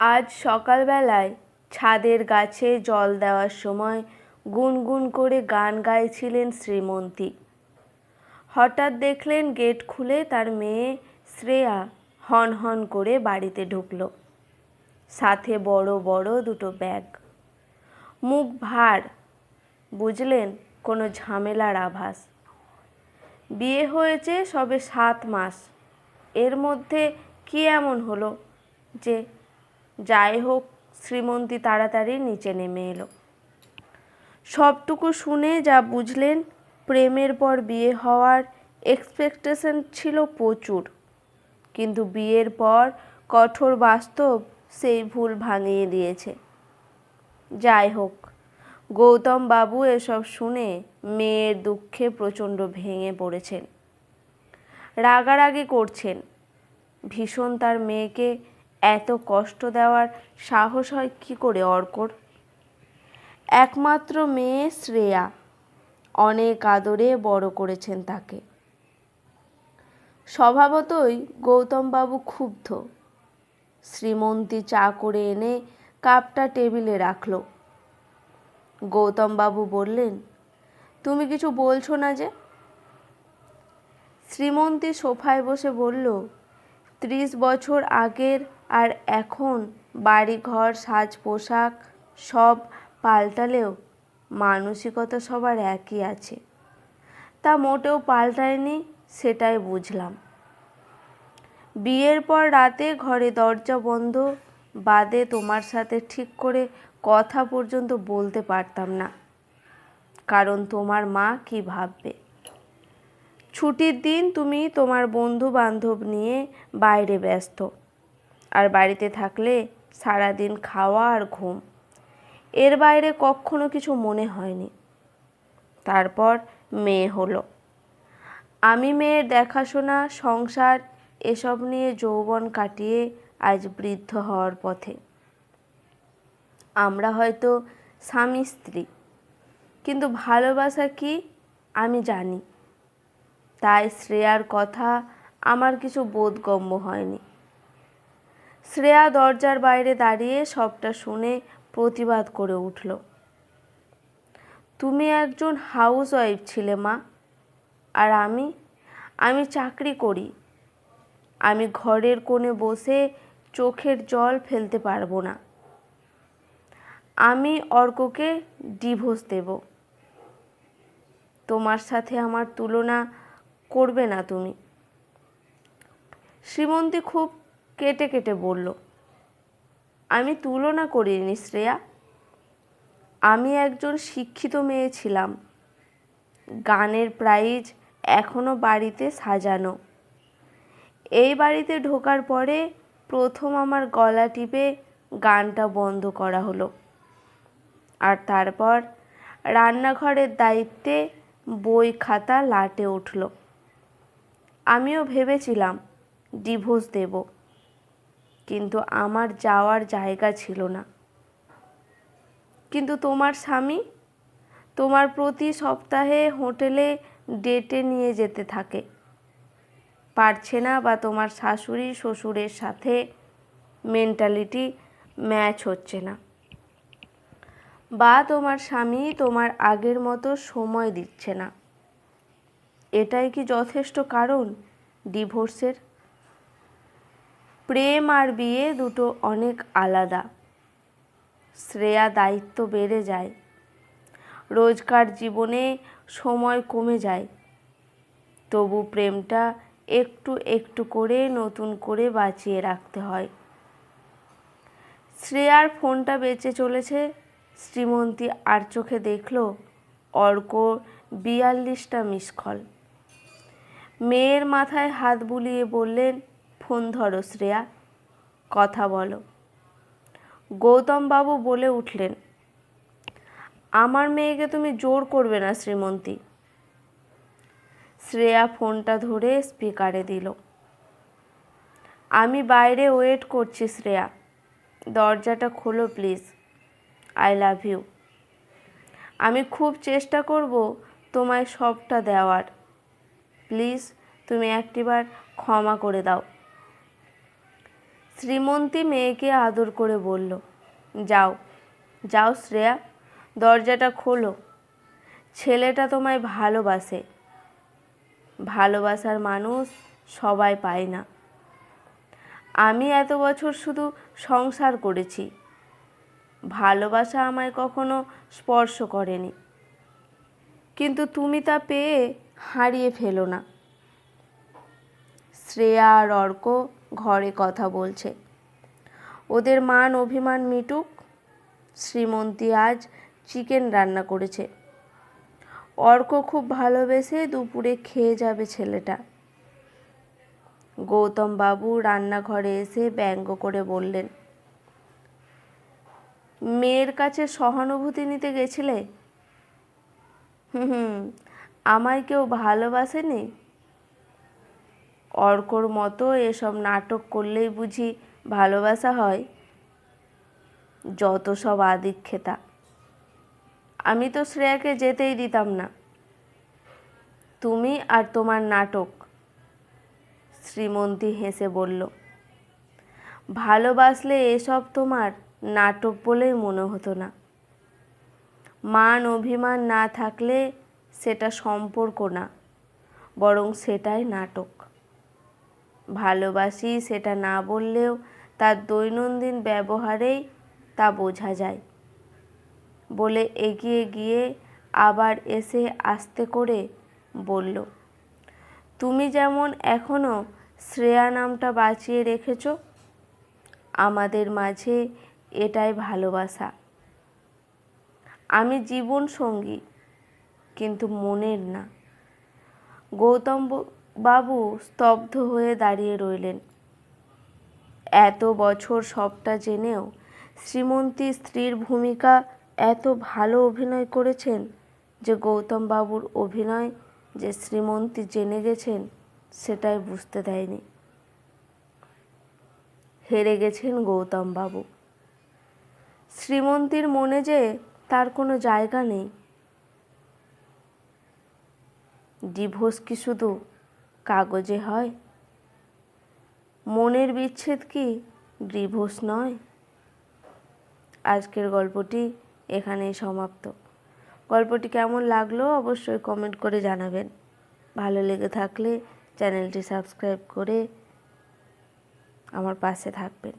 আজ সকালবেলায় ছাদের গাছে জল দেওয়ার সময় গুনগুন করে গান গাইছিলেন শ্রীমন্তী। হঠাৎ দেখলেন গেট খুলে তার মেয়ে শ্রেয়া হন হন করে বাড়িতে ঢুকল, সাথে বড় বড় দুটো ব্যাগ। মুখ ভার, বুঝলেন কোনো ঝামেলার আভাস। বিয়ে হয়েছে সবে 7 মাস, এর মধ্যে কি এমন হলো যে? যাই হোক, শ্রীমন্তী তাড়াতাড়ি নিচে নেমে এলো। সবটুকু শুনে যা বুঝলেন, প্রেমের পর বিয়ে হওয়ার এক্সপেকটেশন ছিল প্রচুর, কিন্তু বিয়ের পর কঠোর বাস্তব সেই ভুল ভাঙিয়ে দিয়েছে। যাই হোক, গৌতম বাবু এসব শুনে মেয়ের দুঃখে প্রচণ্ড ভেঙে পড়েছেন, রাগারাগি করছেন। ভীষণ তার মেয়েকে এত কষ্ট দেওয়ার সাহস হয় কী করে অর্কর? একমাত্র মেয়ে শ্রেয়া, অনেক আদরে বড় করেছেন তাকে। স্বভাবতই গৌতমবাবু ক্ষুব্ধ। শ্রীমন্তী চা করে এনে কাপটা টেবিলে রাখল। গৌতমবাবু বললেন, তুমি কিছু বলছো না যে? শ্রীমন্তী সোফায় বসে বলল, 30 বছর আগের আর এখন বাড়িঘর সাজ পোশাক সব পাল্টালেও মানসিকতা সবার একই আছে। তা মোটেও পাল্টায়নি, সেটাই বুঝলাম। বিয়ের পর রাতে ঘরে দরজা বন্ধ বাদে তোমার সাথে ঠিক করে কথা পর্যন্ত বলতে পারতাম না, কারণ তোমার মা কি ভাববে। ছুটির দিন তুমি তোমার বন্ধু বান্ধব নিয়ে বাইরে ব্যস্ত, আর বাড়িতে থাকলে সারাদিন খাওয়া আর ঘুম, এর বাইরে কখনো কিছু মনে হয়নি। তারপর মেয়ে হলো। আমি মেয়ের দেখাশোনা, সংসার এসব নিয়ে যৌবন কাটিয়ে আজ বৃদ্ধ হওয়ার পথে। আমরা হয়তো স্বামী স্ত্রী, কিন্তু ভালোবাসা কি আমি জানি। তাই শ্রেয়ার কথা আমার কিছু বোধগম্য হয়নি। শ্রেয়া দরজার বাইরে দাঁড়িয়ে সবটা শুনে প্রতিবাদ করে উঠল, তুমি একজন হাউস ওয়াইফ ছিলে মা, আর আমি চাকরি করি। আমি ঘরের কোণে বসে চোখের জল ফেলতে পারবো না। আমি অর্ককে ডিভোর্স দেব। তোমার সাথে আমার তুলনা করবে না তুমি। শ্রীমন্তী খুব কেটে কেটে বলল, আমি তুলনা করিনি শ্রেয়া। আমি একজন শিক্ষিত মেয়ে ছিলাম, গানের প্রাইজ এখনো বাড়িতে সাজানো। এই বাড়িতে ঢোকার পরে প্রথম আমার গলা টিপে গানটা বন্ধ করা হলো, আর তারপর রান্নাঘরের দায়িত্বে বই খাতা লাটে উঠল। আমিও ভেবেছিলাম ডিভোর্স দেব, কিন্তু আমার যাওয়ার জায়গা ছিল না। কিন্তু তোমার স্বামী তোমার প্রতি সপ্তাহে হোটেলে ডেটে নিয়ে যেতে থাকে, পারছে না, বা তোমার শাশুড়ি শ্বশুরের সাথে মেন্টালিটি ম্যাচ হচ্ছে না, বা তোমার স্বামী তোমার আগের মতো সময় দিচ্ছে না। এটাই কি যথেষ্ট কারণ ডিভোর্সের? প্রেম আর বিয়ে দুটো অনেক আলাদা। শ্রেয়া দায়িত্ব বেড়ে যায়, রোজকার জীবনে সময় কমে যায়, তবু প্রেমটা একটু একটু করে নতুন করে বাঁচিয়ে রাখতে হয়। শ্রেয়ার ফোনটা বেঁচে চলেছে। শ্রীমন্তী আর চোখে দেখল অর্ক 42টা মিস কল। মেয়ের মাথায় হাত বুলিয়ে বললেন, ফোন ধরো শ্রেয়া, কথা বলো। গৌতমবাবু বলে উঠলেন, আমার মেয়েকে তুমি জোর করবে না শ্রীমন্তী। শ্রেয়া ফোনটা ধরে স্পিকারে দিল। আমি বাইরে ওয়েট করছি শ্রেয়া, দরজাটা খোলো প্লিজ। I love you. আমি খুব চেষ্টা করব তোমায় সবটা দেওয়ার। প্লিজ তুমি একটিবার ক্ষমা করে দাও। শ্রীমন্তী মেয়েকে আদর করে বলল, যাও যাও শ্রেয়া, দরজাটা খোলো। ছেলেটা তোমায় ভালোবাসে। ভালোবাসার মানুষ সবাই পায় না। আমি এত বছর শুধু সংসার করেছি, ভালোবাসা আমায় কখনো স্পর্শ করেনি। কিন্তু তুমি তা পেয়ে হারিয়ে ফেলো না। শ্রেয়া আর অর্ক ঘরে কথা বলছে। ওদের মান অভিমান মিটুক। শ্রীমন্তী আজ চিকেন রান্না করেছে। অর্ক খুব ভালোবেসে দুপুরে খেয়ে যাবে ছেলেটা। গৌতম বাবু রান্নাঘরে এসে ব্যঙ্গ করে বললেন, মেয়ের কাছে সহানুভূতি নিতে গেছিলে? হুম, আমায় কেউ ভালোবাসেনি? অর্কর মতো এসব নাটক করলেই বুঝি ভালোবাসা হয়? যত সব আদিক্ষেতা। আমি তো শ্রেয়াকে যেতেই দিতাম না। তুমি আর তোমার নাটক। শ্রীমন্তী হেসে বলল, ভালোবাসলে এসব তোমার নাটক বলেই মনে হতো না। মান অভিমান না থাকলে সেটা সম্পর্ক না, বরং সেটাই নাটক। ভালোবাসি সেটা না বললেও তার দৈনন্দিন ব্যবহারেই তা বোঝা যায়। বলে এগিয়ে গিয়ে আবার এসে আস্তে করে বলল, তুমি যেমন এখনো শ্রেয়া নামটা বাঁচিয়ে রেখেছ, আমাদের মাঝে এটাই ভালোবাসা। আমি জীবন সঙ্গী, কিন্তু মনের না। গৌতম বাবু স্তব্ধ হয়ে দাঁড়িয়ে রইলেন। এত বছর সবটা জেনেও শ্রীমন্তী স্ত্রীর ভূমিকা এত ভালো অভিনয় করেছেন যে গৌতম বাবুর অভিনয় যে শ্রীমন্তী জেনে গেছেন সেটাই বুঝতে দেয়নি। হেরে গেছেন গৌতম বাবু। শ্রীমন্তীর মনে যে তার কোনো জায়গা নেই। ডিভোর্স কি শুধু কাগজে হয়? মনের বিচ্ছেদ কি ডিভোর্স নয়? আজকের গল্পটি এখানেই সমাপ্ত। গল্পটি কেমন লাগলো অবশ্যই কমেন্ট করে জানাবেন। ভালো লেগে থাকলে চ্যানেলটি সাবস্ক্রাইব করে আমার পাশে থাকবেন।